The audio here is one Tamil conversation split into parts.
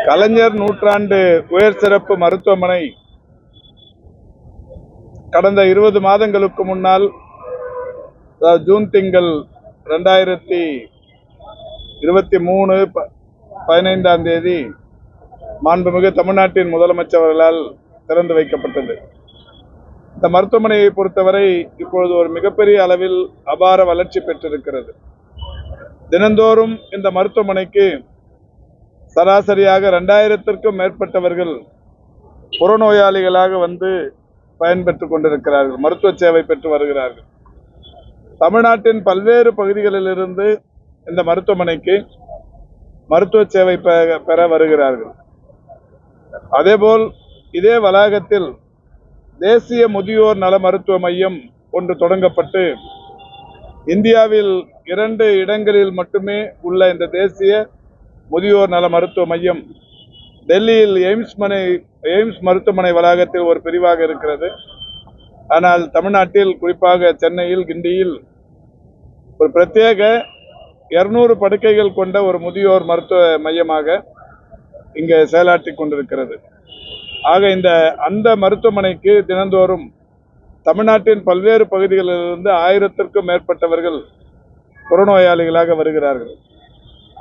கலைஞர் நூற்றாண்டு உயர் சிறப்பு மருத்துவமனை கடந்த 20 மாதங்களுக்கு முன்னால் ஜூன் திங்கள் 2023 15ஆம் தேதி மாண்புமிகு தமிழ்நாட்டின் முதலமைச்சர் அவர்களால் திறந்து வைக்கப்பட்டது. இந்த மருத்துவமனையை பொறுத்தவரை இப்பொழுது ஒரு மிகப்பெரிய அளவில் அபார வளர்ச்சி பெற்றிருக்கிறது. தினந்தோறும் இந்த மருத்துவமனைக்கு சராசரியாக 2000த்திற்கும் மேற்பட்டவர்கள் புறநோயாளிகளாக வந்து பயன்பெற்றுக் கொண்டிருக்கிறார்கள், மருத்துவ சேவை பெற்று வருகிறார்கள். தமிழ்நாட்டின் பல்வேறு பகுதிகளிலிருந்து இந்த மருத்துவமனைக்கு மருத்துவ சேவை பெற வருகிறார்கள். அதேபோல் இதே வளாகத்தில் தேசிய முதியோர் நல மருத்துவ மையம் ஒன்று தொடங்கப்பட்டு இந்தியாவில் 2 இடங்களில் மட்டுமே உள்ள இந்த தேசிய முதியோர் நல மருத்துவ மையம் டெல்லியில் எய்ம்ஸ் மருத்துவமனை வளாகத்தில் ஒரு பிரிவாக இருக்கிறது. ஆனால் தமிழ்நாட்டில் குறிப்பாக சென்னையில், கிண்டியில் ஒரு பிரத்யேக 200 படுக்கைகள் கொண்ட ஒரு முதியோர் மருத்துவ மையமாக இங்கே செயலாற்றி கொண்டிருக்கிறது. ஆக அந்த மருத்துவமனைக்கு தினந்தோறும் தமிழ்நாட்டின் பல்வேறு பகுதிகளிலிருந்து 1000த்திற்கும் மேற்பட்டவர்கள் புறநோயாளிகளாக வருகிறார்கள்.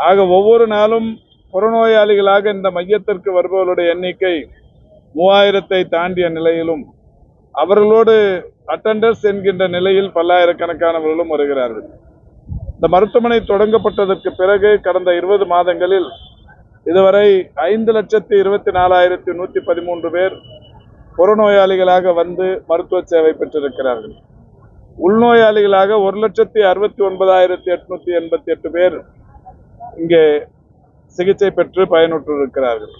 ஆக ஒவ்வொரு நாளும் புறநோயாளிகளாக இந்த மையத்திற்கு வருபவர்களுடைய எண்ணிக்கை 3000-ஐ தாண்டிய நிலையிலும் அவர்களோடு அட்டெண்டர்ஸ் என்கின்ற நிலையில் பல்லாயிரக்கணக்கானவர்களும் வருகிறார்கள். இந்த மருத்துவமனை தொடங்கப்பட்டதற்கு பிறகு கடந்த 20 மாதங்களில் இதுவரை 5,24,113 பேர் புறநோயாளிகளாக வந்து மருத்துவ சேவை பெற்றிருக்கிறார்கள். உள்நோயாளிகளாக 1,69,888 பேர் இங்கே சிகிச்சை பெற்று பயனுற்றிருக்கிறார்கள்.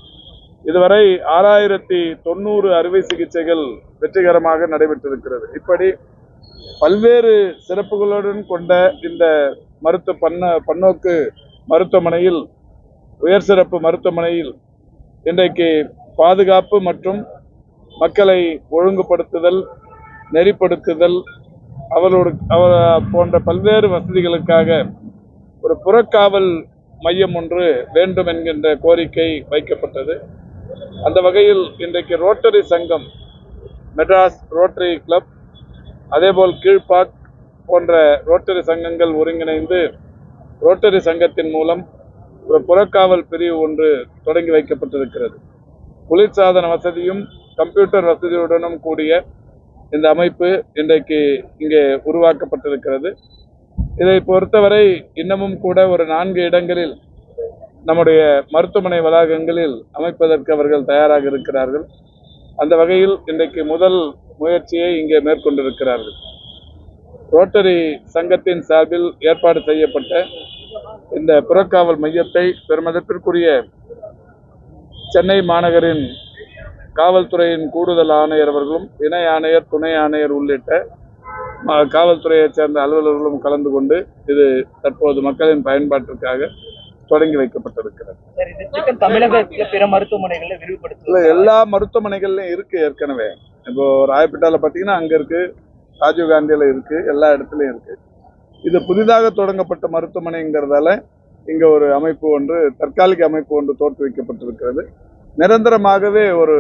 இதுவரை 6,090 அறுவை சிகிச்சைகள் வெற்றிகரமாக நடைபெற்றிருக்கிறது. இப்படி பல்வேறு சிறப்புகளுடன் கொண்ட இந்த பன்னோக்கு மருத்துவமனையில், உயர் சிறப்பு மருத்துவமனையில் இன்றைக்கு பாதுகாப்பு மற்றும் மக்களை ஒழுங்குபடுத்துதல், நெறிப்படுத்துதல் போன்ற பல்வேறு வசதிகளுக்காக ஒரு புறக்காவல் மையம் ஒன்று வேண்டும் என்கின்ற கோரிக்கை வைக்கப்பட்டது. அந்த வகையில் இன்றைக்கு ரோட்டரி சங்கம், மெட்ராஸ் ரோட்டரி கிளப், அதேபோல் கீழ்பாக் போன்ற ரோட்டரி சங்கங்கள் ஒருங்கிணைந்து ரோட்டரி சங்கத்தின் மூலம் ஒரு புறக்காவல் பிரிவு ஒன்று தொடங்கி வைக்கப்பட்டிருக்கிறது. குளிர்சாதன வசதியும் கம்ப்யூட்டர் வசதியுடனும் கூடிய இந்த அமைப்பு இன்றைக்கு இங்கே உருவாக்கப்பட்டிருக்கிறது. இதை பொறுத்தவரை இன்னமும் கூட ஒரு 4 இடங்களில் நம்முடைய மருத்துவமனை வளாகங்களில் அமைப்பதற்கு அவர்கள் தயாராக இருக்கிறார்கள். அந்த வகையில் இன்றைக்கு முதல் முயற்சியை இங்கே மேற்கொண்டிருக்கிறார்கள். ரோட்டரி சங்கத்தின் சார்பில் ஏற்பாடு செய்யப்பட்ட இந்த புறக்காவல் மையத்தை பெருமதிப்பிற்குரிய சென்னை மாநகரின் காவல்துறையின் கூடுதல் ஆணையர் அவர்களும், இணை ஆணையர், துணை ஆணையர் உள்ளிட்ட காவல்துறையைச் சேர்ந்த அலுவலர்களும் கலந்து கொண்டு இது தற்போது மக்களின் பயன்பாட்டிற்காக தொடங்கி வைக்கப்பட்டிருக்கிறது. எல்லா மருத்துவமனைகள்லயும் இருக்கு ஏற்கனவே. இப்போ ராயப்பேட்டால பாத்தீங்கன்னா அங்க இருக்கு, ராஜீவ்காந்தியில இருக்கு, எல்லா இடத்துலயும் இருக்கு. இது புதிதாக தொடங்கப்பட்ட மருத்துவமனைங்கிறதால இங்க ஒரு அமைப்பு ஒன்று, தற்காலிக அமைப்பு ஒன்று தோற்றுவிக்கப்பட்டிருக்கிறது. நிரந்தரமாகவே ஒரு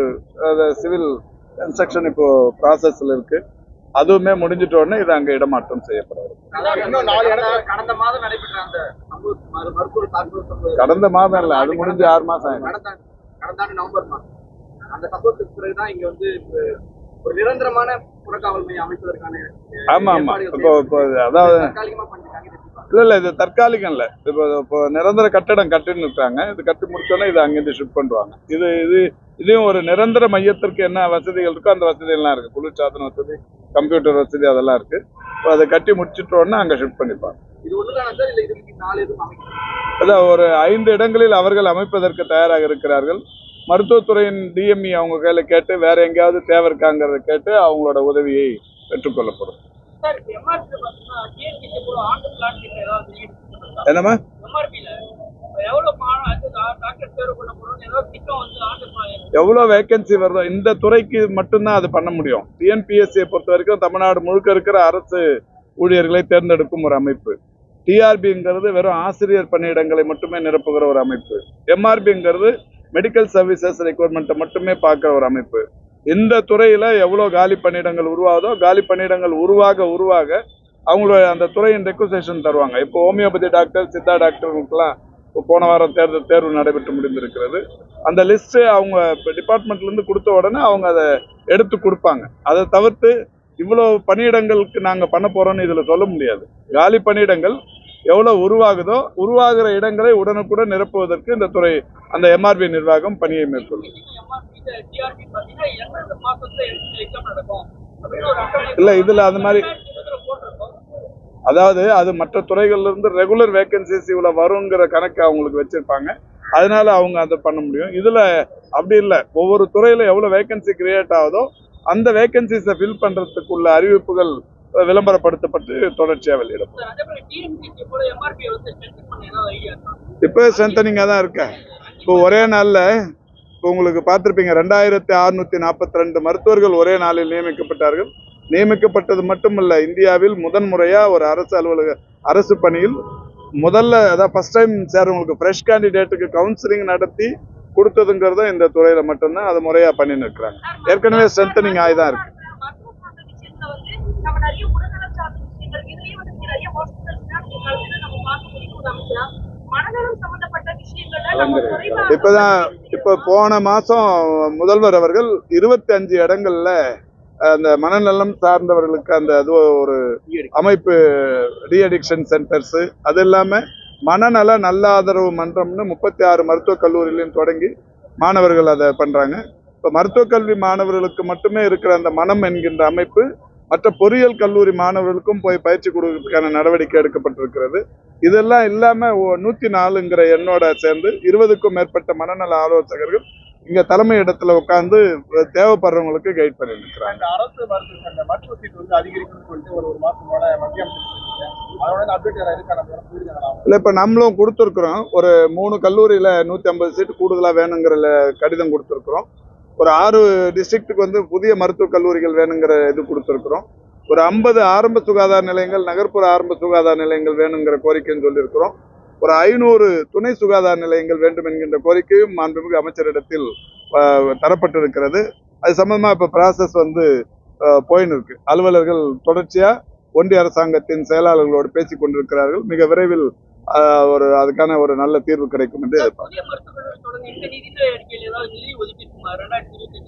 சிவில் கன்ஸ்ட்ரக்ஷன் இப்போ ப்ராசஸ்ல இருக்கு. அதுவுமே முடிஞ்சிட்டோன்னு இது அங்க இடமாற்றம் செய்யப்படுறது. கடந்த மாதம் இல்ல, அது முடிஞ்சு 6 மாசம் ஆயிடும். ஆமா ஆமா. இப்போ அதாவது இல்ல இது தற்காலிகம் இல்ல, இப்போ நிரந்தர கட்டடம் கட்டின்னு இருக்காங்க. இது கட்டி முடிச்சோன்னா இது அங்கிருந்து ஷிஃப்ட் பண்ணுவாங்க. இதையும் ஒரு நிரந்தர மையத்திற்கு என்ன வசதிகள் இருக்கோ அந்த வசதி எல்லாம் இருக்கு. குளிர்சாதன வசதி, கம்ப்யூட்டர் வசதி அதெல்லாம் இருக்கு. அதை கட்டி முடிச்சிட்டோன்னா அங்க ஷிஃப்ட் பண்ணிப்பாங்க. அதான் ஒரு 5 இடங்களில் அவர்கள் அமைப்பதற்கு தயாராக இருக்கிறார்கள். மருத்துவத்துறையின் டிஎம்இ அவங்க கையில கேட்டு வேற எங்கேயாவது தேவை இருக்காங்கிறத கேட்டு அவங்களோட உதவியை பெற்றுக்கொள்ளப்படும். என்னமா எவ்வளவு வேகன்சி வருதோ இந்த துறைக்கு மட்டும்தான் அது பண்ண முடியும். டிஎன்பிஎஸ்சியை பொறுத்த வரைக்கும் தமிழ்நாடு முழுக்க இருக்கிற அரசு ஊழியர்களை தேர்ந்தெடுக்கும் ஒரு அமைப்பு. டிஆர்பிங்கிறது வெறும் ஆசிரியர் பணியிடங்களை மட்டுமே நிரப்புகிற ஒரு அமைப்பு. எம்ஆர்பிங்கிறது மெடிக்கல் சர்வீசஸ் ரெக்யர்மெண்ட்டை மட்டுமே பார்க்குற ஒரு அமைப்பு. எந்த துறையில எவ்வளவு காலி பணியிடங்கள் உருவாகுதோ காலி பணியிடங்கள் உருவாக அவங்களோட அந்த துறையின் ரெக்வசேஷன் தருவாங்க. இப்போ ஹோமியோபதி டாக்டர், சித்தா டாக்டர்களுக்கெல்லாம் போன வாரம் தேர்வு நடைபெற்று முடிந்திருக்கிறது. அந்த லிஸ்ட் அவங்க டிபார்ட்மெண்ட்ல இருந்து கொடுத்த உடனே அவங்க அதை எடுத்து கொடுப்பாங்க. அதை தவிர்த்து இவ்வளவு பணியிடங்களுக்கு நாங்க பண்ண போறோம்னு இதுல சொல்ல முடியாது. காலி பணியிடங்கள் எவ்வளவு உருவாகுதோ உருவாகிற இடங்களை உடனுக்குடன் நிரப்புவதற்கு இந்த துறை அந்த எம்ஆர்பி நிர்வாகம் பணியை மேற்கொள்ளும். இல்ல இதுல அது மாதிரி, அதாவது அது மற்ற துறைகள்ல இருந்து ரெகுலர் வேகன்சிஸ் இவ்வளவு வருங்கிற கணக்கு அவங்களுக்கு வச்சிருப்பாங்க. அதனால அவங்க அதை பண்ண முடியும். இதுல அப்படி இல்லை. ஒவ்வொரு துறையில எவ்வளவு வேகன்சி கிரியேட் ஆகுதோ அந்த வேகன்சிஸை ஃபில் பண்றதுக்குள்ள அறிவிப்புகள் விளம்பரப்படுத்தப்பட்டு தொடர்ச்சியா வெளியிடப்படும். இப்போ ஸ்ட்ரென்தனிங்கா தான் இருக்க. இப்போ ஒரே நாள்ல இப்போ உங்களுக்கு பார்த்திருப்பீங்க 2642 மருத்துவர்கள் ஒரே நாளில் நியமிக்கப்பட்டார்கள். நியமிக்கப்பட்டது மட்டுமல்ல, இந்தியாவில் முதன்முறையா ஒரு அரசு பணியில் முதல்ல அதாவது ஃபர்ஸ்ட் டைம் சேர்றவங்களுக்கு ஃப்ரெஷ் கேண்டிடேட்டுக்கு கவுன்சிலிங் நடத்தி கொடுத்ததுங்கிறத இந்த துறையில மட்டும்தான் அது முறையா பண்ணி நிற்கிறாங்க. ஏற்கனவே ஸ்ட்ரென்தனிங் ஆகிதான் இருக்கு. இப்ப போன மாசம் முதல்வர் அவர்கள் 25 இடங்கள்ல அந்த மனநலம் சார்ந்தவர்களுக்கு அந்த அது ஒரு அமைப்பு டிஅடிக்ஷன் சென்டர்ஸ், அது இல்லாம மனநல நல்ல ஆதரவு மன்றம்னு 36 மருத்துவக் கல்லூரியிலையும் தொடங்கி மாணவர்கள் அதை பண்றாங்க. இப்ப மருத்துவக் கல்வி மாணவர்களுக்கு மட்டுமே இருக்கிற அந்த மனம் என்கின்ற அமைப்பு மற்ற பொறியியல் கல்லூரி மாணவர்களுக்கும் போய் பயிற்சி கொடுக்கறதுக்கான நடவடிக்கை எடுக்கப்பட்டிருக்கிறது. இதெல்லாம் இல்லாம 104ங்கிற எண்ணோட சேர்ந்து 20க்கும் மேற்பட்ட மனநல ஆலோசகர்கள் இங்க தலைமை இடத்துல உட்கார்ந்து தேவைப்படுறவங்களுக்கு கைட் பண்ணி இருக்கிறாங்க. அரசு மருத்துவ சீட் வந்து அதிகரிக்கணும்னு சொல்லிட்டு ஒரு மாசம் போல மத்திய இல்ல இப்ப நம்மளும் கொடுத்துருக்குறோம். ஒரு 3 கல்லூரியில 150 சீட்டு கூடுதலா வேணுங்கிற கடிதம் கொடுத்துருக்குறோம். ஒரு 6 டிஸ்ட்ரிக்ட்டுக்கு வந்து புதிய மருத்துவக் கல்லூரிகள் வேணுங்கிற இது கொடுத்துருக்குறோம். ஒரு 50 ஆரம்ப சுகாதார நிலையங்கள், நகர்ப்புற ஆரம்ப சுகாதார நிலையங்கள் வேணுங்கிற கோரிக்கைன்னு சொல்லியிருக்கிறோம். ஒரு 500 துணை சுகாதார நிலையங்கள் வேண்டும் என்கின்ற கோரிக்கையும் மாண்புமிகு அமைச்சரிடத்தில் தரப்பட்டிருக்கிறது. அது சம்பந்தமா இப்ப ப்ராசஸ் வந்து போயின்னு இருக்கு. அலுவலர்கள் தொடர்ச்சியா ஒன்றிய அரசாங்கத்தின் செயலாளர்களோடு பேசிக் கொண்டிருக்கிறார்கள். மிக விரைவில் அதுக்கான ஒரு நல்ல தீர்வு கிடைக்கும் என்று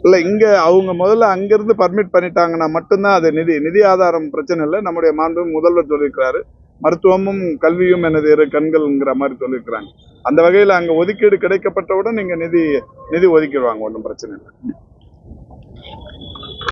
இல்ல. இங்க அவங்க முதல்ல அங்கிருந்து பர்மிட் பண்ணிட்டாங்கன்னா மட்டும்தான் அது நிதி ஆதாரம் பிரச்சனை இல்லை. நம்முடைய மாண்பு முதல்வர் சொல்லியிருக்கிறாரு, மருத்துவமும் கல்வியும் எனது 2 கண்கள்ங்கிற மாதிரி சொல்லியிருக்கிறாங்க. அந்த வகையில் அங்க ஒதுக்கீடு கிடைக்கப்பட்டவுடன் நீங்க நிதி ஒதுக்கிடுவாங்க, ஒன்றும் பிரச்சனை இல்லை.